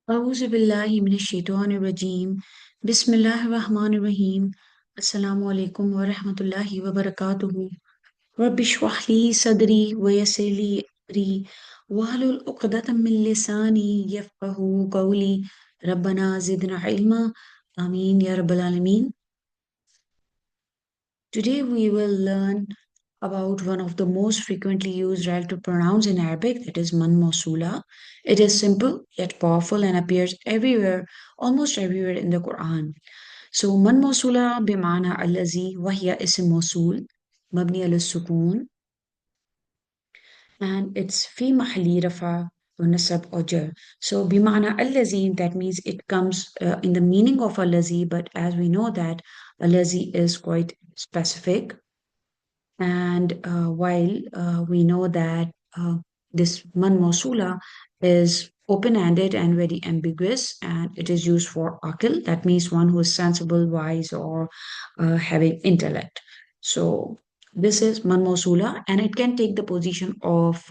أعوذ بالله من الشيطان الرجيم بسم الله الرحمن الرحيم السلام عليكم ورحمة الله وبركاته رب اشرح لي صدري ويسر لي أمري واحلل عقدة من لساني يفقه قولي ربنا زدنا علما آمين يا رب العالمين. Today we will learn about one of the most frequently used relative pronouns in Arabic, that is man Mousula. It is simple yet powerful and appears everywhere, almost everywhere in the Quran. So man Mousula بمعنى الذي وهي اسم موصول مبني على السكون, and it's في محل رفع ونسب or jar. So بمعنى الذي, that means it comes in the meaning of الذي, but as we know that الذي is quite specific. And while we know that this man Mousula is open-ended and very ambiguous, and it is used for akil, that means one who is sensible, wise, or having intellect. So this is man Mousula, and it can take the position of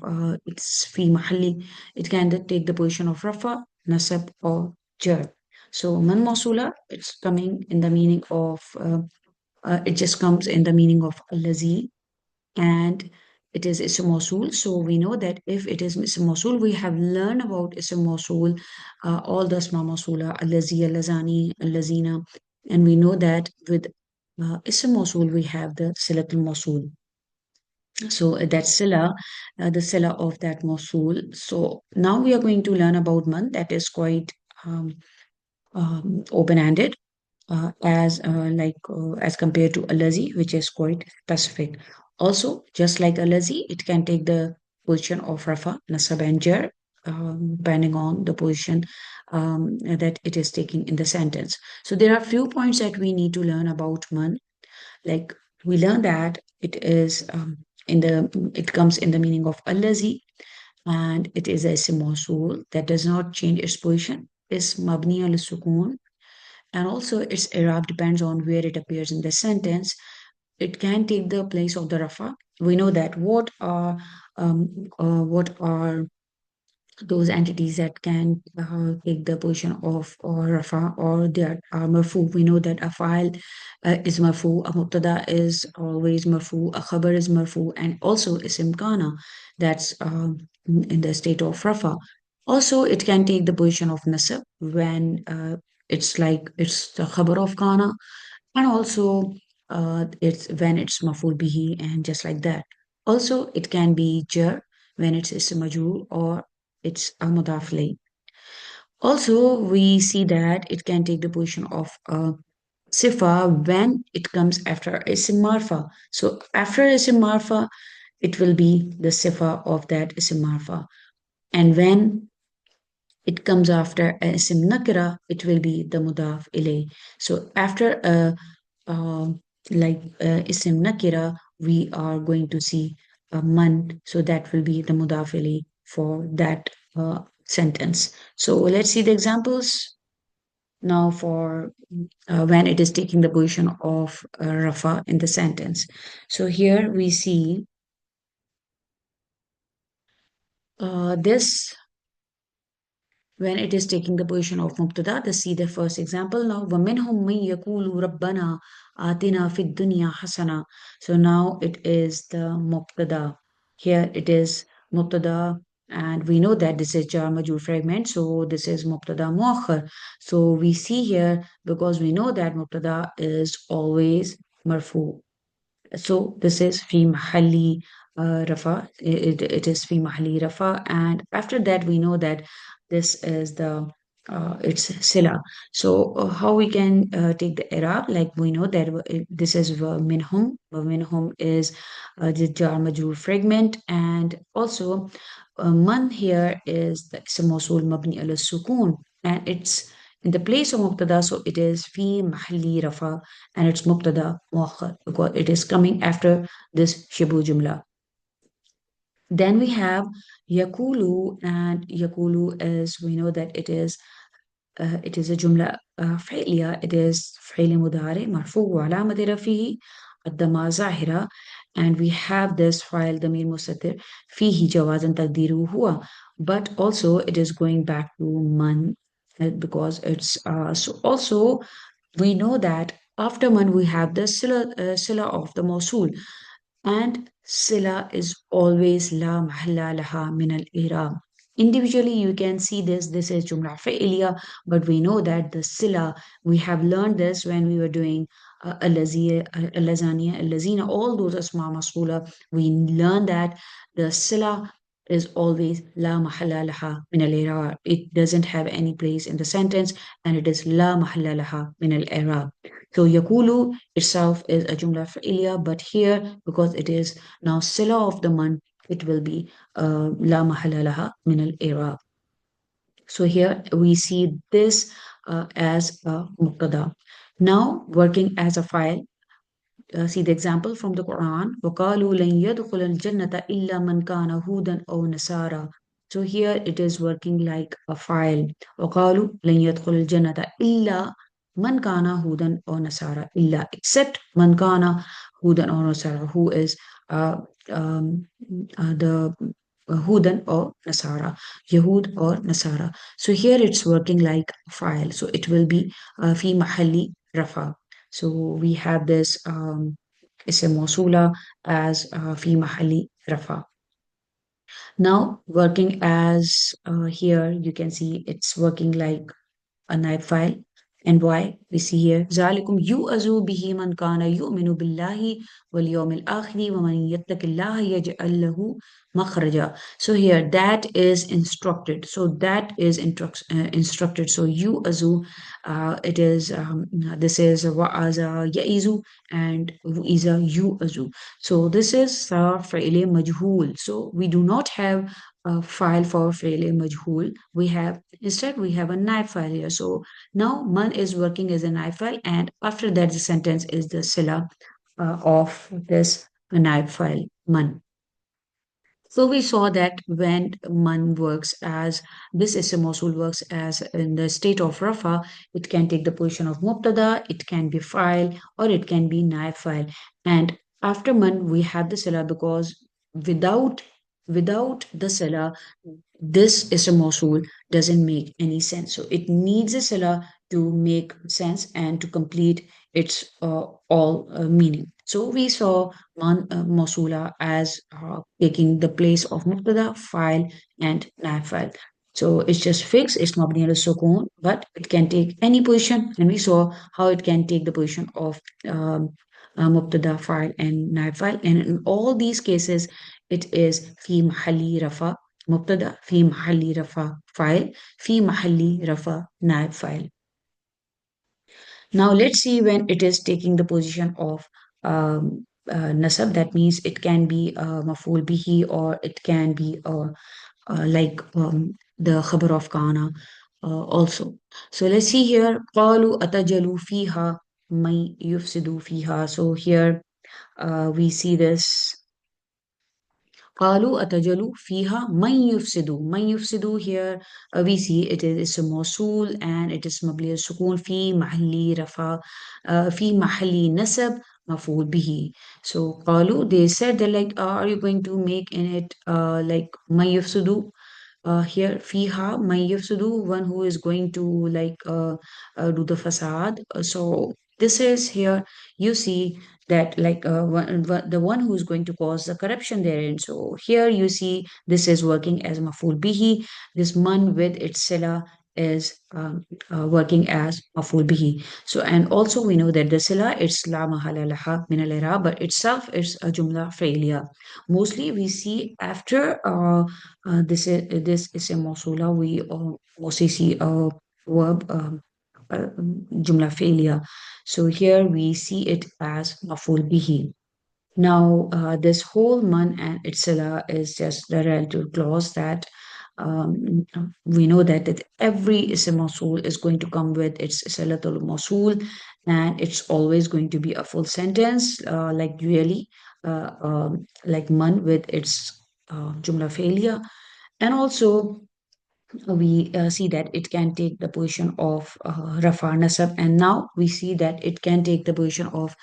it's fi mahalli. It can take the position of rafa, nasab, or jar. So man Mousula, it's coming in the meaning of it just comes in the meaning of allazi, and it is ism Mosul. So we know that if it is ism Mosul, we have learned about ism Mosul, all the Asma Mosula, Allazi, Allazani, Allazina, and we know that with ism Mosul we have the Silatul Mosul. So that Sila, the Sila of that Mosul. So now we are going to learn about Man, that is quite open-ended as compared to alazi, which is quite specific. Also, just like alazi, it can take the position of rafa, nasab, and jar, depending on the position that it is taking in the sentence. So there are few points that we need to learn about man. Like we learn that it comes in the meaning of alazi, and it is a ism mawsul that does not change its position. Is mabni al sukun, and also its i'rab depends on where it appears in the sentence. It can take the place of the rafa. We know that what are those entities that can take the position of or rafa or that are marfu. We know that a file is marfu, a mubtada is always marfu, a khabar is marfu, and also isim kana, that's in the state of rafa. Also, it can take the position of nasab when it's the khabar of kana, and also it's when it's maful bihi and just like that. Also, it can be jar when it's ism majrur or it's a mudaf ilayh. Also, we see that it can take the position of sifa when it comes after ism marfa. So after ism marfa, it will be the sifa of that ism marfa. And when it comes after a ism nakira, it will be the mudaf ilay. So after a ism nakira, we are going to see a man. So that will be the mudaf ilay for that sentence. So let's see the examples now for when it is taking the position of rafa in the sentence. So here we see this when it is taking the position of mubtada. Let's see the first example now. وَمِنْهُمْ مَنْ يَقُولُ رَبَّنَا آتِنَا فِي الدُّنْيَا حَسَنًا. So now it is the mubtada. Here it is mubtada, and we know that this is jar majur fragment, so this is mubtada muakhar. So we see here, because we know that mubtada is always marfu. So this is fi mahalli rafa. It is fi mahalli rafa, and after that we know that this is the it's sila. So how we can take the i'rab? Like we know that this is minhum. Minhum is the jar majrur fragment, and also man here is the ism mawsul mabni ala sukun, and it's in the place of mubtada, so it is fi mahalli rafa, and it's mubtada muakhar because it is coming after this shibu jumla. Then we have yakulu, and yakulu is, we know that it is a jumla فعلية. It is فعل مضارع مرفوع وعلامة رفعه الضمة ظاهرة, and we have this file ضمير مستتر فيه جوازا تقديره هو, but also it is going back to man. because it's so also we know that after man we have the sila of the Mosul, and sila is always la mahalla laha min al-i'rab. Individually, you can see this. This is jumla fi'liya, but we know that the sila, we have learned this when we were doing al-lazia, al-lazania, al-lazina, all those asma mas'ula. We learned that the sila is always la mahalla laha min al-i'rab. It doesn't have any place in the sentence, and it is la mahalla laha min al-i'rab. So yakulu itself is a jumla fi'liya, but here because it is now sila of the man, it will be la mahala laha min al-i'rab. So here we see this as a mubtada. Now working as a file, see the example from the Quran. وَقَالُوا لَنْ يَدْخُلَ الْجَنَّةَ إِلَّا مَنْ كَانَ هُودًا أَوْ نَصَارَى. So here it is working like a file. وَقَالُوا لَنْ يَدْخُلَ الْجَنَّةَ إِلَّا مَنْ كَانَ هُودًا أَوْ نَصَارَى. إِلَّا except مَنْ كَانَ هُودًا أَوْ نَصَارَى, who is uh, um, the Hudan or Nasara, Yahud or Nasara. So here it's working like a file. So it will be fi mahalli rafa. So we have this اسم موصولة as في محل رفع. Now working as here you can see it's working like a knife file. And why? We see here ذلكم يؤذوا به من كان يؤمن بالله واليوم الآخر ومن يتق الله يجعل له مخرجا. So here that is instructed. So that is instructed. So يؤذوا, it is this is wa'aza ya'izu and iza yu'azu. So this is fi'li majhul. So we do not have a file for fi'li majhul. We have instead we have a knife file here. So now man is working as a knife file, and after that the sentence is the sila of this knife file man. So we saw that when man works as this ism mawsul works as in the state of rafa, it can take the position of mubtada, it can be file, or it can be naib file. And after man we have the sila because without the sila, this ism mawsul doesn't make any sense. So it needs a sila to make sense and to complete its all meaning. So we saw Mosula as taking the place of Mubtada, file, and nav file. So it's just fixed, it's mabni al sukun, but it can take any position. And we saw how it can take the position of Mubtada, file, and nav file. And in all these cases, it is fi mahalli rafa Mubtada, fi mahalli rafa file, fi mahalli rafa nav file. Now let's see when it is taking the position of nasab. That means it can be maful bihi, or it can be like the khabar of kana also. So let's see here. قالوا أتجلوا فيها من يفسد فيها. So here we see this. قالوا أتجلوا فيها من يفسد. من يفسد here we see it is a موصول and it is مبني السكون في محل رفع في محل نسب مفعول به. So قالوا, they said that like are you going to make in it like من يفسد here fiha may yafsudu, one who is going to like do the facade. So this is here you see that like the one who is going to cause the corruption therein. So here you see this is working as maful bihi. This man with its sila is working as maful bihi. So and also we know that the sila it's la mahala laha min al but itself is a jumla failure. Mostly we see after this is a موصولة. We mostly see a verb jumla failure. So here we see it as maful bihi. Now this whole man and itsala is just the relative clause that we know that every ism mawsul is going to come with its silatul mawsul, and it's always going to be a full sentence like really like man with its jumla failure. And also we see that it can take the position of rafa nasab, and now we see that it can take the position of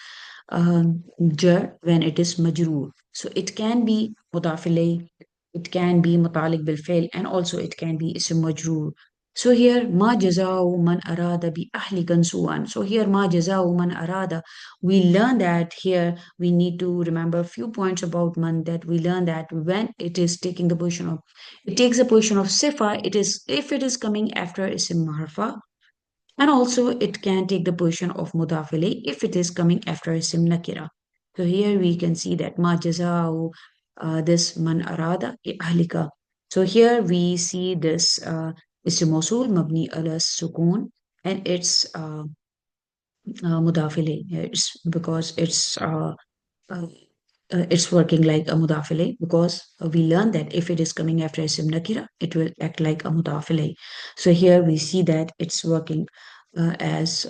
jar when it is majroor. So it can be mudaf ilayh, it can be mutalik bil fail, and also it can be ism majroor. So here, ma jazao man arada bi ahlikan su'an. So here, ma jazao man arada. We learn that here we need to remember a few points about man, that we learn that when it is taking the position of, it takes the position of sifa, it is, if it is coming after isim marfa, and also it can take the position of mudaf ilayh if it is coming after isim nakira. So here we can see that ma jazao, this man arada ahlika. So here we see this isim موصول mabni ala sukun, and it's mudaf ilayh. It's because uh, it's working like a mudaf ilayh, because we learned that if it is coming after isim nakira, it will act like a mudaf ilayh. So here we see that it's working as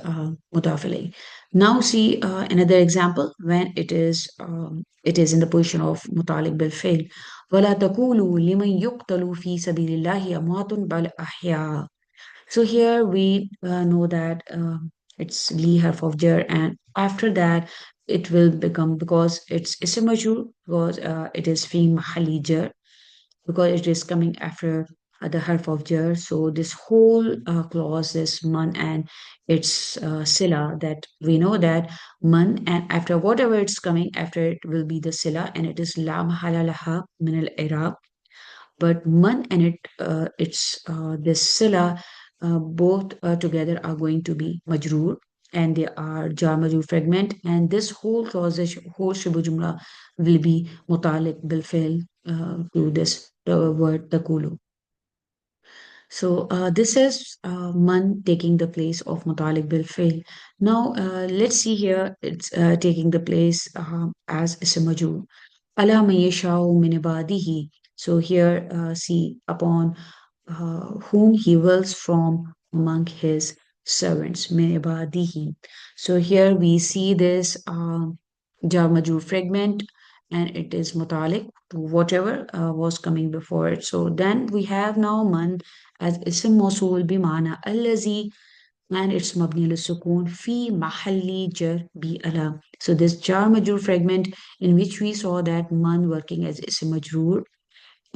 mudaf ilayh. Now see another example when it is in the position of mutalik bil fail. ولا تقولوا لمن يقتل في سبيل الله أموات بل أحياء. So here we know that it's li harf of jar, and after that it will become, because it's ism majrur, because it is fi mahalli jar, because it is coming after the harf of jar. So this whole clause, this man and its sila, that we know that man, and after whatever it's coming after, it will be the sila, and it is la mahala laha min al i'rab. But man and it's this sila, both together are going to be majroor, and they are jar majroor fragment, and this whole clause, this whole shibu jumla will be mutalik bil fi'l to this word takulu. So this is man taking the place of mutalik bil fi'l. Now let's see here, it's taking the place as ism majroor. Ala man yasha'u min ibadihi. So here, see, upon whom he wills from among his servants, min ibadihi. So here we see this jar majrur fragment, and it is mutalik to whatever was coming before it. So then we have now man as ism موصول بمعنى الذي, and it's مبني للسكون في محل جر بألا. So this jar majrur fragment, in which we saw that man working as ism majrur,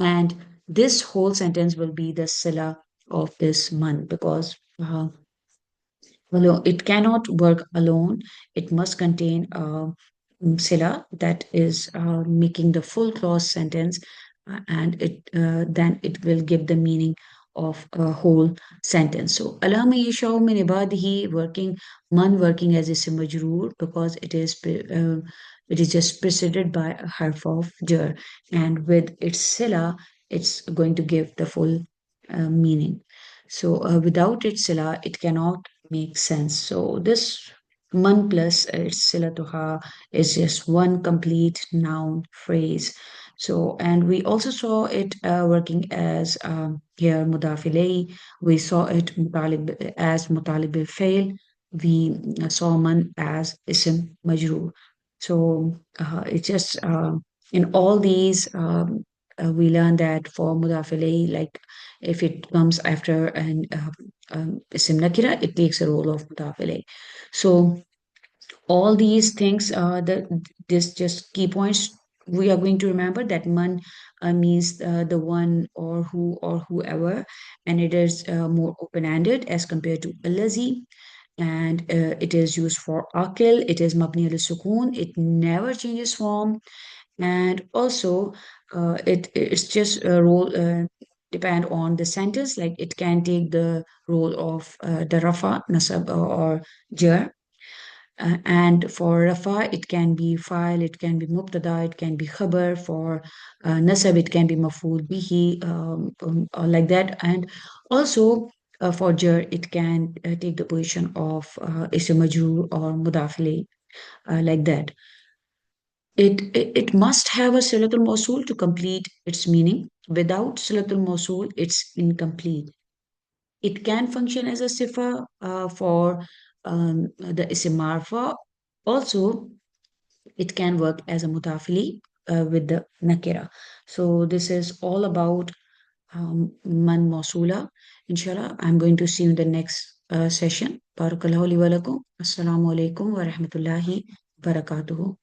and this whole sentence will be the sila of this man, because it cannot work alone. It must contain a sila that is making the full clause sentence, and it then it will give the meaning of a whole sentence. So, alama yashau min ibadihi, working, man working as a majroor, because it is just preceded by a harf of jar, and with its sila, it's going to give the full meaning. So without its sila, it cannot make sense. So this man plus its sila tuha is just one complete noun phrase. So, and we also saw it working as here mudaf ilayh. We saw it as mutalib bil fail. We saw man as ism majrur. So it's just in all these we learn that for mudaf ilayh, like if it comes after an isim nakira, it takes a role of mudaf ilayh. So all these things, this just key points we are going to remember, that man means the one or who or whoever, and it is more open-ended as compared to allazi, and it is used for akil, it is mabni al sukun, it never changes form, and also it's just a role depend on the sentence, like it can take the role of the rafa nasab or jar, and for rafa it can be file, it can be mubtada, it can be khabar. For nasab it can be maful bihi, or like that. And also for jar it can take the position of ism majrur or mudaf ilayh, like that. It must have a silatul mawsul to complete its meaning. Without silatul mawsul, it's incomplete. It can function as a sifa for the isim marfa. Also, it can work as a mutafili with the nakira. So this is all about man mawsula. Inshallah, I'm going to see you in the next session. Barakallahu li wa lakum. Assalamu alaikum wa rahmatullahi wa barakatuhu.